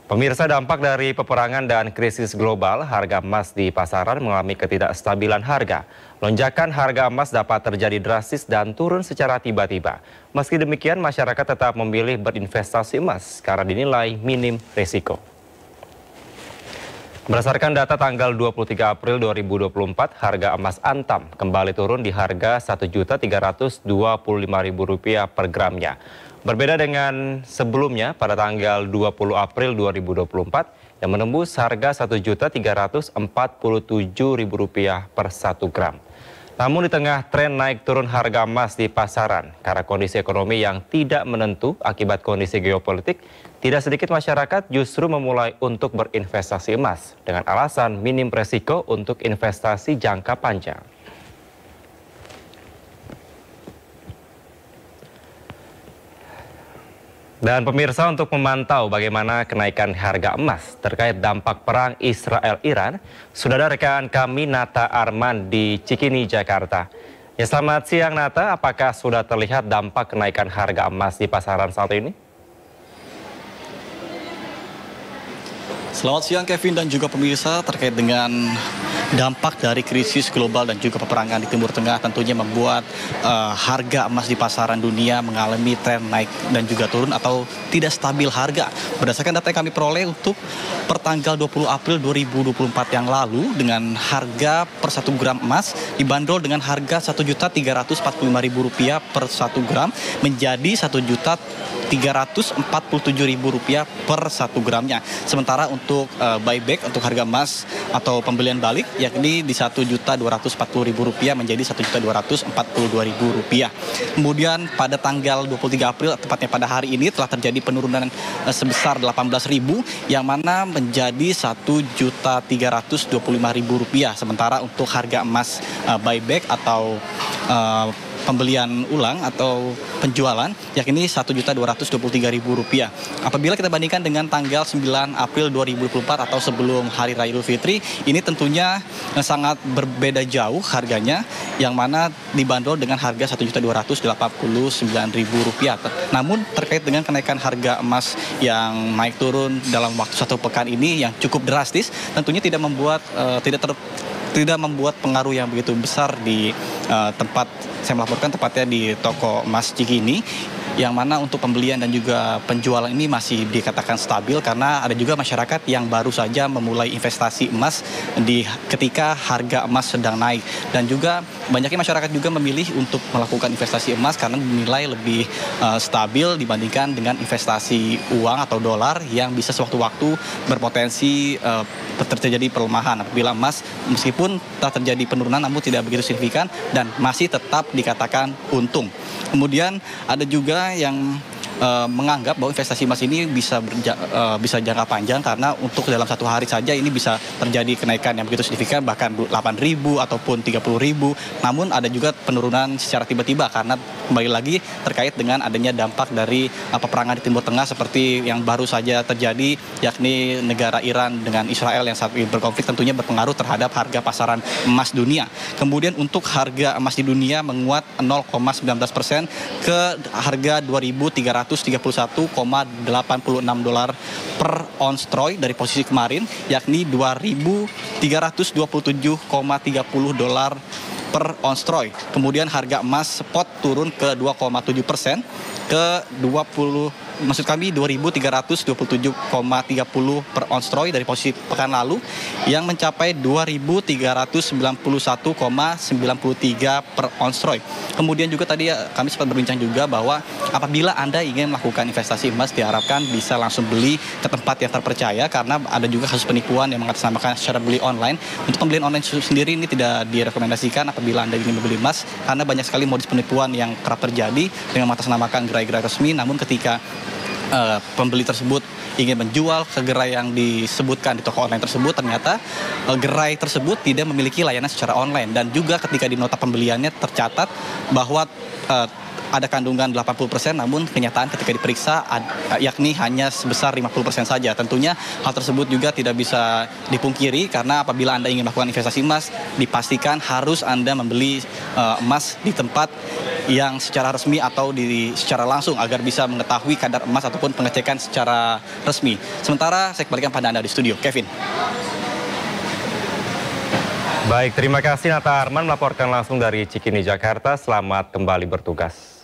Pemirsa, dampak dari peperangan dan krisis global, harga emas di pasaran mengalami ketidakstabilan harga. Lonjakan harga emas dapat terjadi drastis dan turun secara tiba-tiba. Meski demikian, masyarakat tetap memilih berinvestasi emas karena dinilai minim risiko. Berdasarkan data tanggal 23 April 2024, harga emas antam kembali turun di harga Rp1.325.000 per gramnya. Berbeda dengan sebelumnya pada tanggal 20 April 2024 yang menembus harga Rp1.347.000 per 1 gram. Namun di tengah tren naik turun harga emas di pasaran karena kondisi ekonomi yang tidak menentu akibat kondisi geopolitik, tidak sedikit masyarakat justru memulai untuk berinvestasi emas dengan alasan minim resiko untuk investasi jangka panjang. Dan pemirsa, untuk memantau bagaimana kenaikan harga emas terkait dampak perang Israel-Iran, sudah ada rekan kami Nata Arman di Cikini, Jakarta. Ya, selamat siang Nata, apakah sudah terlihat dampak kenaikan harga emas di pasaran saat ini? Selamat siang Kevin dan juga pemirsa. Terkait dengan dampak dari krisis global dan juga peperangan di Timur Tengah tentunya membuat harga emas di pasaran dunia mengalami tren naik dan juga turun atau tidak stabil harga. Berdasarkan data yang kami peroleh untuk pertanggal 20 April 2024 yang lalu, dengan harga per 1 gram emas dibanderol dengan harga Rp1.345.000 per 1 gram menjadi Rp1.347.000 per 1 gramnya. Sementara untuk buyback untuk harga emas atau pembelian balik yakni di Rp1.240.000 menjadi Rp1.242.000. Kemudian pada tanggal 23 April tepatnya pada hari ini telah terjadi penurunan sebesar Rp18.000 yang mana menjadi Rp1.325.000. Sementara untuk harga emas buyback atau pembelian ulang atau penjualan yakni Rp1.223.000. Apabila kita bandingkan dengan tanggal 9 April 2024 atau sebelum Hari Raya Idul Fitri, ini tentunya sangat berbeda jauh harganya, yang mana dibanderol dengan harga Rp1.289.000. Namun terkait dengan kenaikan harga emas yang naik turun dalam waktu 1 pekan ini yang cukup drastis, tentunya tidak membuat pengaruh yang begitu besar di tempat saya melaporkan, tepatnya di toko emas Cikini, yang mana untuk pembelian dan juga penjualan ini masih dikatakan stabil karena ada juga masyarakat yang baru saja memulai investasi emas ketika harga emas sedang naik. Dan juga banyaknya masyarakat juga memilih untuk melakukan investasi emas karena dinilai lebih stabil dibandingkan dengan investasi uang atau dolar yang bisa sewaktu-waktu berpotensi terjadi pelemahan apabila emas meskipun telah terjadi penurunan namun tidak begitu signifikan dan masih tetap dikatakan untung. Kemudian ada juga yang menganggap bahwa investasi emas ini bisa jangka panjang karena untuk dalam 1 hari saja ini bisa terjadi kenaikan yang begitu signifikan, bahkan 8.000 ataupun 30.000. Namun ada juga penurunan secara tiba-tiba karena kembali lagi terkait dengan adanya dampak dari peperangan di Timur Tengah seperti yang baru saja terjadi, yakni negara Iran dengan Israel yang saat ini berkonflik, tentunya berpengaruh terhadap harga pasaran emas dunia. Kemudian untuk harga emas di dunia menguat 0,19% ke harga $2.331,86 per ons troy dari posisi kemarin, yakni $2.327,30 per ons troy. Kemudian harga emas spot turun ke 2,7% ke 2.327,30 per ons troy dari posisi pekan lalu yang mencapai 2.391,93 per ons troy. Kemudian juga tadi kami sempat berbincang juga bahwa apabila Anda ingin melakukan investasi emas diharapkan bisa langsung beli ke tempat yang terpercaya karena ada juga kasus penipuan yang mengatasnamakan secara beli online. Untuk pembelian online sendiri ini tidak direkomendasikan apabila Anda ingin membeli emas karena banyak sekali modus penipuan yang kerap terjadi dengan mengatasnamakan gerai-gerai resmi, namun ketika pembeli tersebut ingin menjual ke gerai yang disebutkan di toko online tersebut, ternyata gerai tersebut tidak memiliki layanan secara online. Dan juga ketika di nota pembeliannya tercatat bahwa ada kandungan 80%, namun kenyataan ketika diperiksa yakni hanya sebesar 50% saja. Tentunya hal tersebut juga tidak bisa dipungkiri karena apabila Anda ingin melakukan investasi emas, dipastikan harus Anda membeli emas di tempat yang secara resmi atau secara langsung agar bisa mengetahui kadar emas ataupun pengecekan secara resmi. Sementara saya kembalikan pada Anda di studio, Kevin. Baik, terima kasih Nata Arman melaporkan langsung dari Cikini, Jakarta. Selamat kembali bertugas.